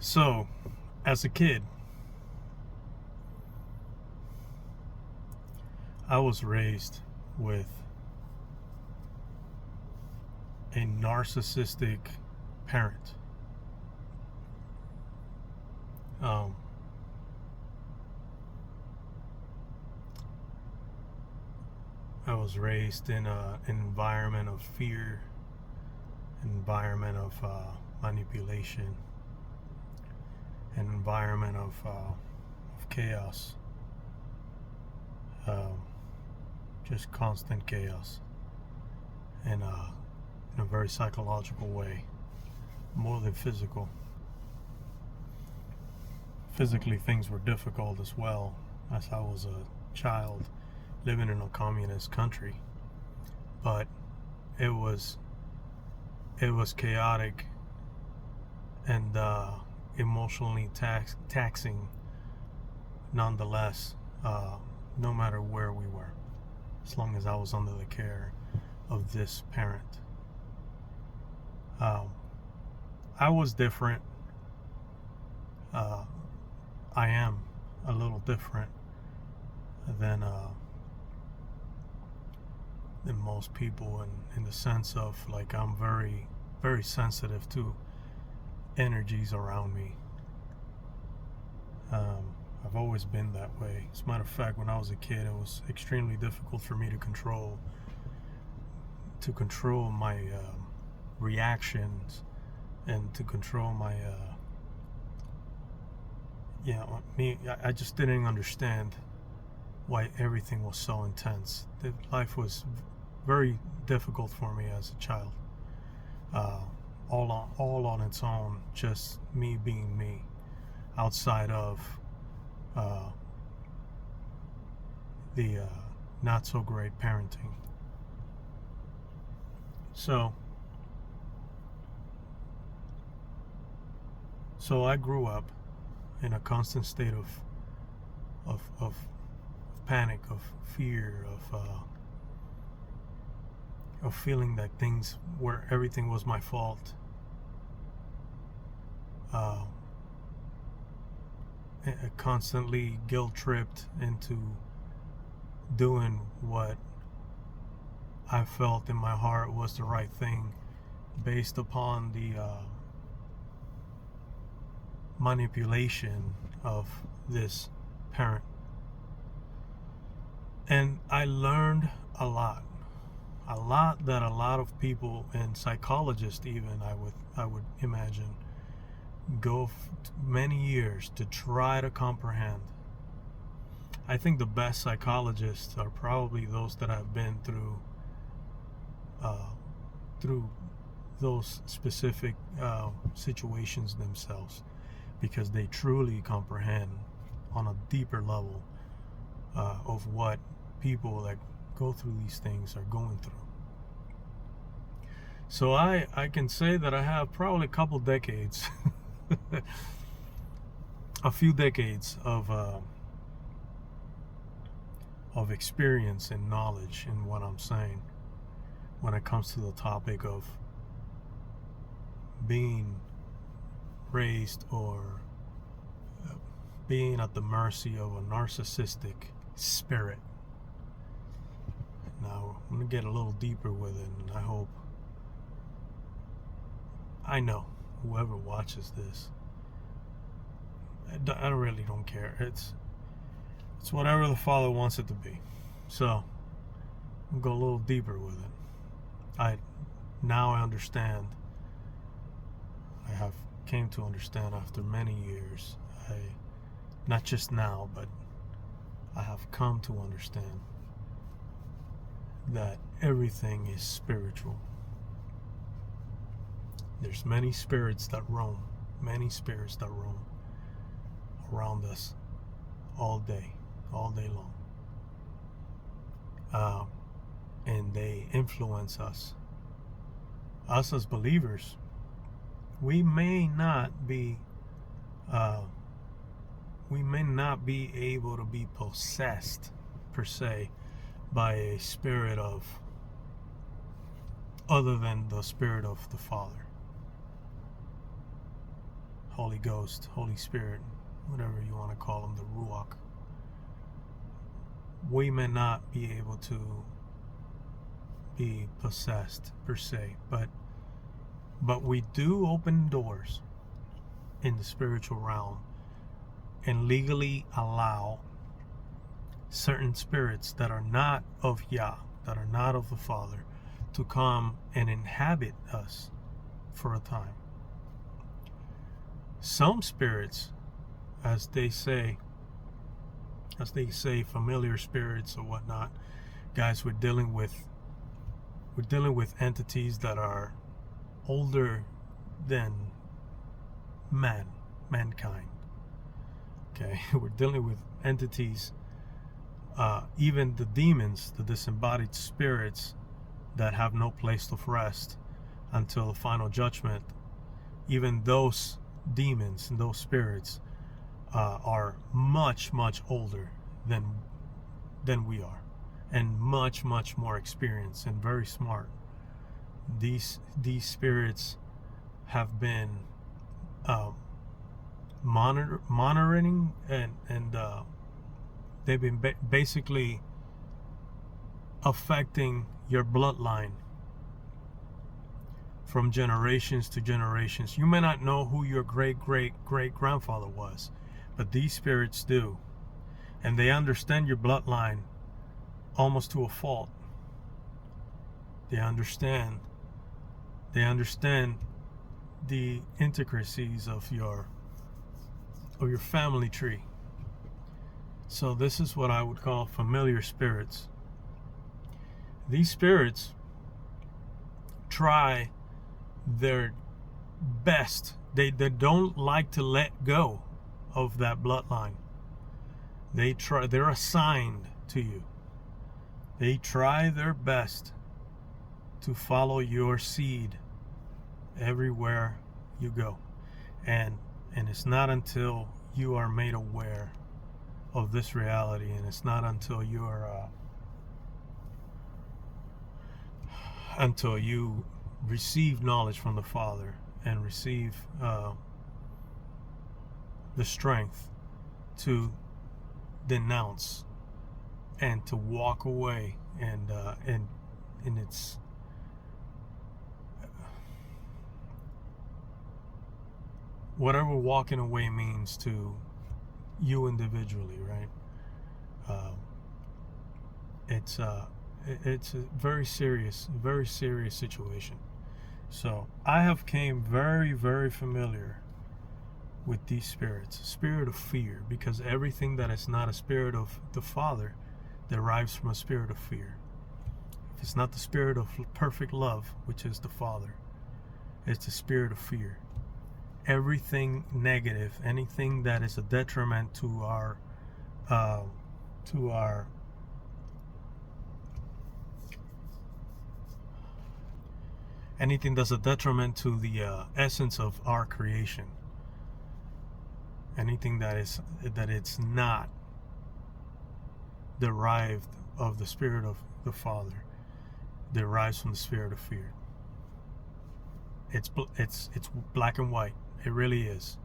So, as a kid, I was raised with a narcissistic parent. Um, I was raised in an environment of fear, an environment of manipulation, an environment of chaos, um, just constant chaos, and in a very psychological way, more than physical. Physically, things were difficult as well, as I was a child living in a communist country. But it was chaotic and emotionally taxing, nonetheless. No matter where we were, as long as I was under the care of this parent. Um, I was different. Uh, I am a little different than most people, in the sense of, like, I'm very, very sensitive to energies around me. I've always been that way. As a matter of fact, when I was a kid, it was extremely difficult for me to control my reactions, and to control my I just didn't understand why everything was so intense. Life was very difficult for me as a child. Uh, all on its own, just me being me, outside of uh, the not so great parenting. So I grew up in a constant state of panic, of fear, of feeling that everything was my fault. Uh, Constantly guilt tripped into doing what I felt in my heart was the right thing, based upon the manipulation of this parent. And I learned a lot that a lot of people, and psychologists even, I would imagine, go many years to try to comprehend. I think the best psychologists are probably those that have been through those specific situations themselves, because they truly comprehend on a deeper level of what people that go through these things are going through. So I can say that I have probably a couple decades, a few decades of experience and knowledge in what I'm saying when it comes to the topic of being raised, or being at the mercy of a narcissistic spirit. Now, I'm going to get a little deeper with it, and I know whoever watches this, I really don't care. It's whatever the Father wants it to be. So, I'll go a little deeper with it. Now I understand. I have came to understand after many years. Not just now, but I have come to understand that everything is spiritual. There's many spirits that roam around us all day long. And they influence us. Us as believers, we may not be able to be possessed per se by a spirit other than the spirit of the Father. Holy Ghost, Holy Spirit, whatever you want to call them, the Ruach, we may not be able to be possessed per se, but we do open doors in the spiritual realm and legally allow certain spirits that are not of Yah, that are not of the Father, to come and inhabit us for a time. Some spirits, as they say, familiar spirits or whatnot, guys, we're dealing with entities that are older than mankind. Okay, we're dealing with entities, even the demons, the disembodied spirits that have no place of rest until the final judgment. Even those demons and those spirits are much older than we are, and much more experienced and very smart. These spirits have been monitoring and they've been basically affecting your bloodline from generations to generations. You may not know who your great grandfather was, but these spirits do, and they understand your bloodline almost to a fault. They understand the intricacies of your family tree. So this is what I would call familiar spirits. These spirits try their best. They don't like to let go of that bloodline. They're assigned to you. They try their best to follow your seed everywhere you go. And it's not until you are made aware of this reality, and it's not until you are until you receive knowledge from the Father and receive the strength to denounce and to walk away, and it's whatever walking away means to you individually, right? It's a very serious situation. So I have came very familiar with these spirits, spirit of fear, because everything that is not a spirit of the Father derives from a spirit of fear. If it's not the spirit of perfect love, which is the Father, it's the spirit of fear. Everything negative, anything that is a detriment to our anything that's a detriment to the essence of our creation, anything that it's not derived of the spirit of the Father, derives from the spirit of fear. It's black and white. It really is.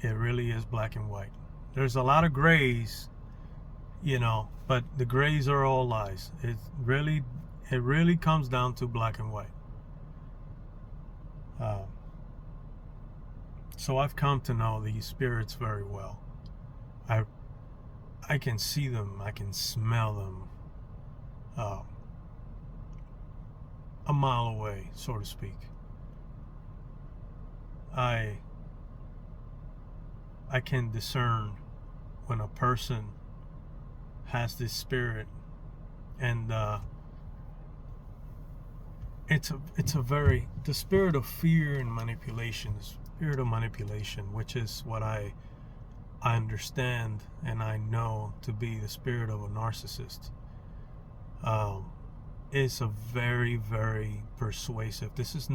It really is black and white. There's a lot of grays, but the grays are all lies. It really comes down to black and white. So I've come to know these spirits very well. I can see them. I can smell them a mile away, so to speak. I can discern when a person has this spirit, and it's a very, the spirit of fear and manipulation, the spirit of manipulation, which is what I understand and I know to be the spirit of a narcissist, is a very persuasive. This is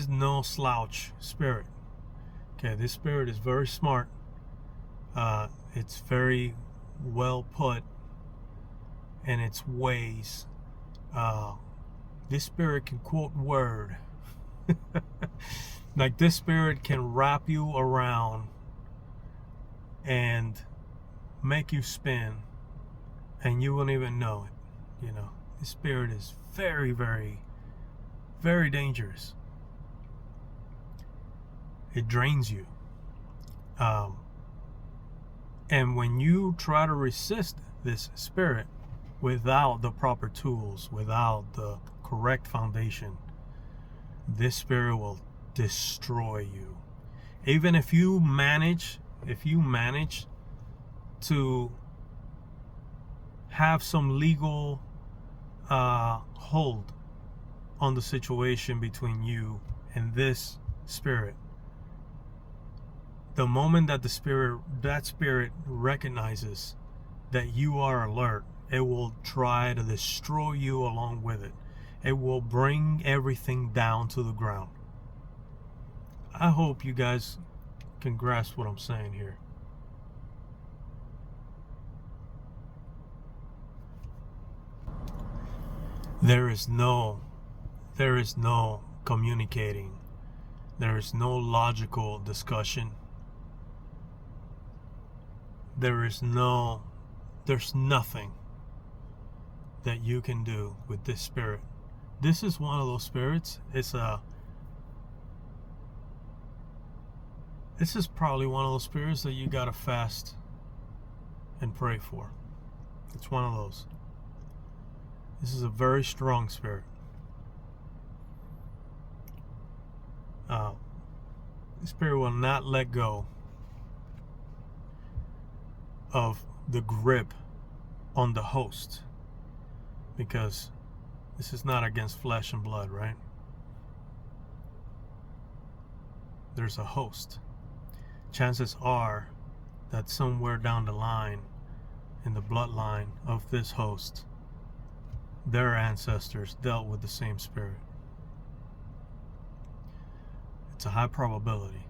no slouch spirit. Okay, this spirit is very smart. It's very well put in its ways. This spirit can quote word. Like this spirit can wrap you around and make you spin, and you won't even know it. This spirit is very, very, very dangerous. It drains you. And when you try to resist this spirit without the proper tools, without the correct foundation, this spirit will destroy you. Even if you manage to have some legal hold on the situation between you and this spirit, the moment that that spirit recognizes that you are alert, it will try to destroy you along with it. It will bring everything down to the ground. I hope you guys can grasp what I'm saying here. There is no communicating. There is no logical discussion. There's nothing that you can do with this spirit. This is one of those spirits. This is probably one of those spirits that you gotta fast and pray for. It's one of those. This is a very strong spirit. The spirit will not let go of the grip on the host, because this is not against flesh and blood, right? There's a host. Chances are that somewhere down the line, in the bloodline of this host, their ancestors dealt with the same spirit. It's a high probability.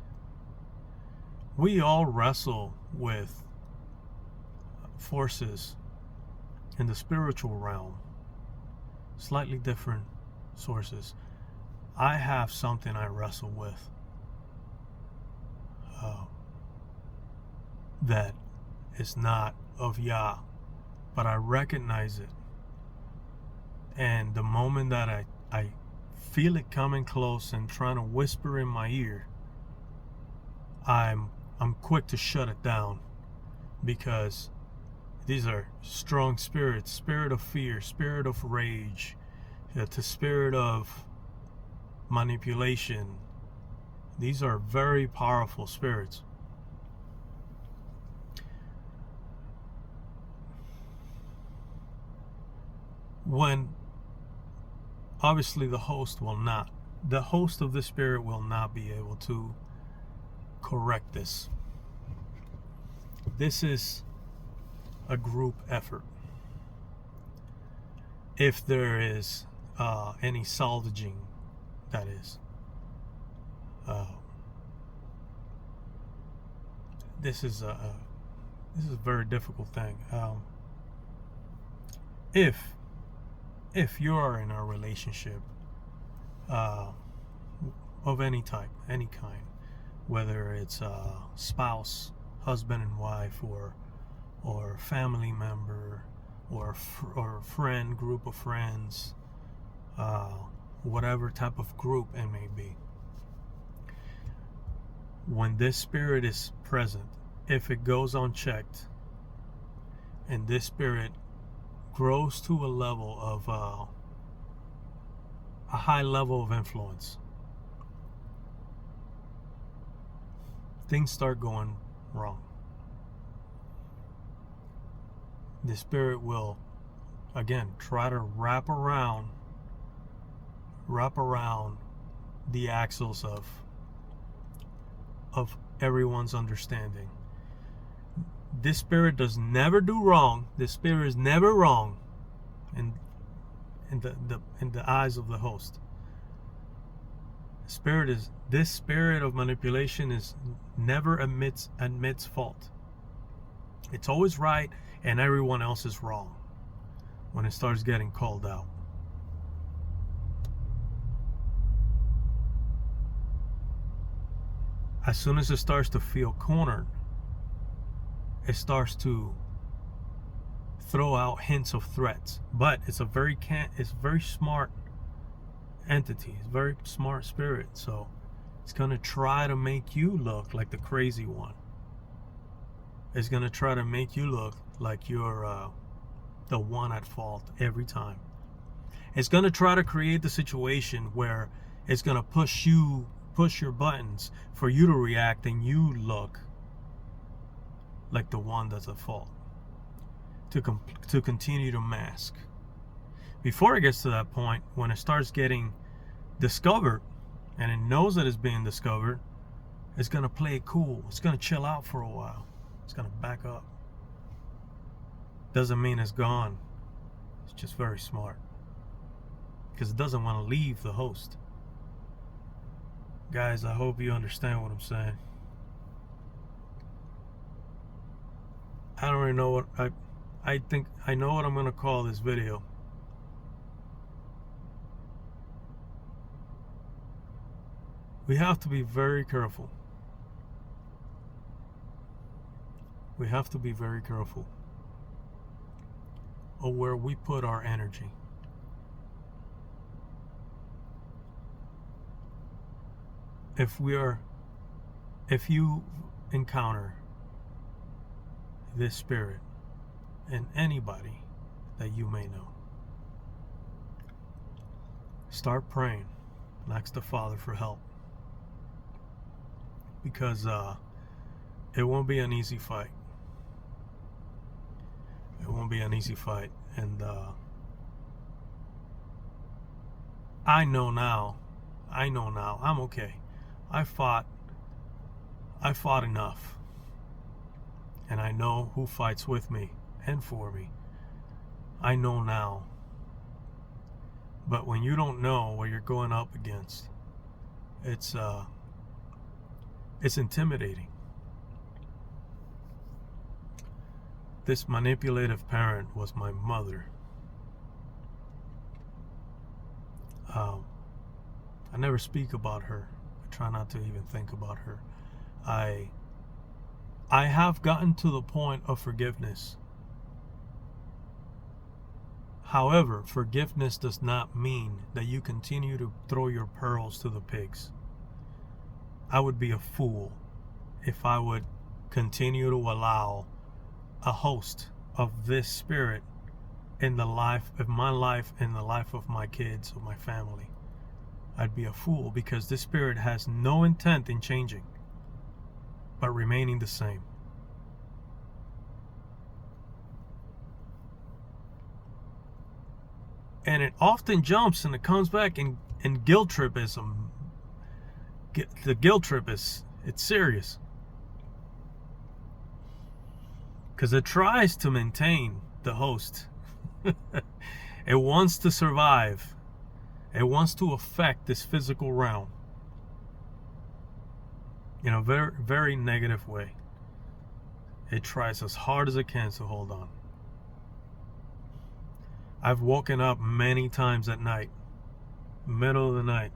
We all wrestle with forces in the spiritual realm, slightly different sources. I have something I wrestle with that is not of Yah, but I recognize it. And the moment that I feel it coming close and trying to whisper in my ear, I'm quick to shut it down, because these are strong spirits. Spirit of fear, spirit of rage, the spirit of manipulation. These are very powerful spirits. When obviously the host of the spirit will not be able to correct this. This is a group effort. If there is any salvaging, that is. This is a very difficult thing. If you are in a relationship of any type, any kind, whether it's a spouse, husband and wife, or family member, or friend, group of friends, whatever type of group it may be, when this spirit is present, if it goes unchecked and this spirit grows to a level of a high level of influence, things start going wrong. The spirit will again try to wrap around the axles of everyone's understanding. This spirit does never do wrong. This spirit is never wrong in the eyes of the host. This spirit of manipulation never admits fault. It's always right and everyone else is wrong when it starts getting called out. as soon as it starts to feel cornered, it starts to throw out hints of threats. But it's very smart entity. It's very smart spirit. So it's gonna try to make you look like the crazy one. It's gonna try to make you look like you're the one at fault every time. It's gonna try to create the situation where it's gonna push your buttons for you to react, and you look like the one that's at fault, to continue to mask. Before it gets to that point, when it starts getting discovered and it knows that it's being discovered, it's gonna play it cool. It's gonna chill out for a while. It's gonna back up. Doesn't mean it's gone. It's just very smart, because it doesn't want to leave the host. Guys, I hope you understand what I'm saying. I don't really know what I think I know what I'm gonna call this video. We have to be very careful. We have to be very careful of where we put our energy. If you encounter this spirit in anybody that you may know, start praying and ask the Father for help, because it won't be an easy fight. It won't be an easy fight. And I know now I'm okay. I fought enough, and I know who fights with me and for me. I know now. But when you don't know what you're going up against, it's intimidating. This manipulative parent was my mother. I never speak about her. I try not to even think about her. I have gotten to the point of forgiveness. However, forgiveness does not mean that you continue to throw your pearls to the pigs. I would be a fool if I would continue to allow a host of this spirit in the life of my life, in the life of my kids, of my family. I'd be a fool, because this spirit has no intent in changing, but remaining the same. And it often jumps and it comes back, and guilt trip is the guilt trip is, it's serious, because it tries to maintain the host. It wants to survive. It wants to affect this physical realm in a very, very negative way. It tries as hard as it can to hold on. I've woken up many times at night, middle of the night,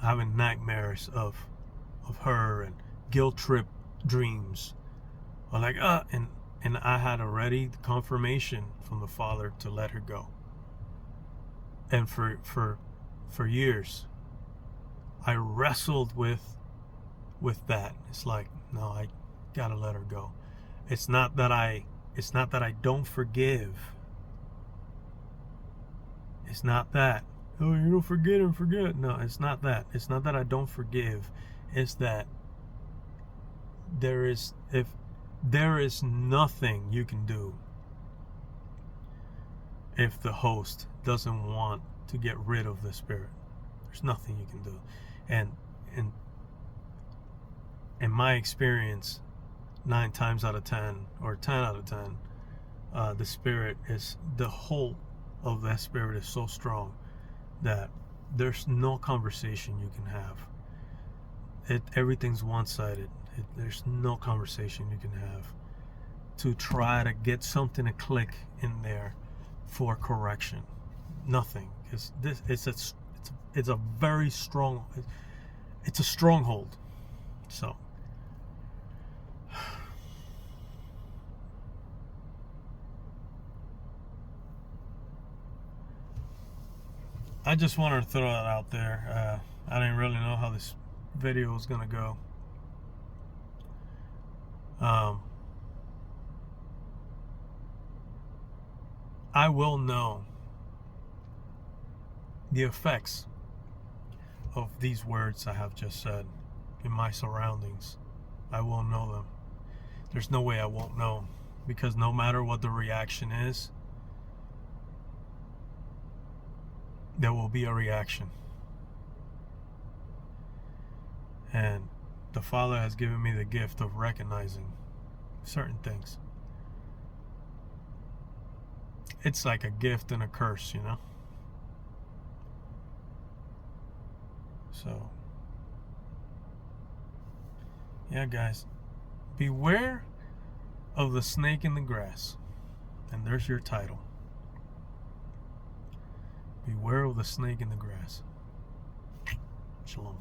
having nightmares of her, and guilt trip dreams. Or like, and I had already confirmation from the Father to let her go. And for years, I wrestled with that. It's like, no, I gotta let her go. It's not that I don't forgive. It's not that, oh, you don't forget and forget. No, it's not that. It's not that I don't forgive. It's that there is nothing you can do if the host doesn't want to get rid of the spirit. There's nothing you can do. And in my experience, 9 times out of 10, or 10 out of 10, the hold of that spirit is so strong that there's no conversation you can have. Everything's one-sided. There's no conversation you can have to try to get something to click in there for correction. Nothing, because it's a very strong. it's a stronghold. So I just wanted to throw that out there. I didn't really know how this video was gonna go. I will know the effects of these words I have just said in my surroundings. I will know them. There's no way I won't know, because no matter what the reaction is, there will be a reaction. And the Father has given me the gift of recognizing certain things. It's like a gift and a curse, you know? So, yeah, guys, beware of the snake in the grass. And there's your title. Beware of the snake in the grass. Shalom.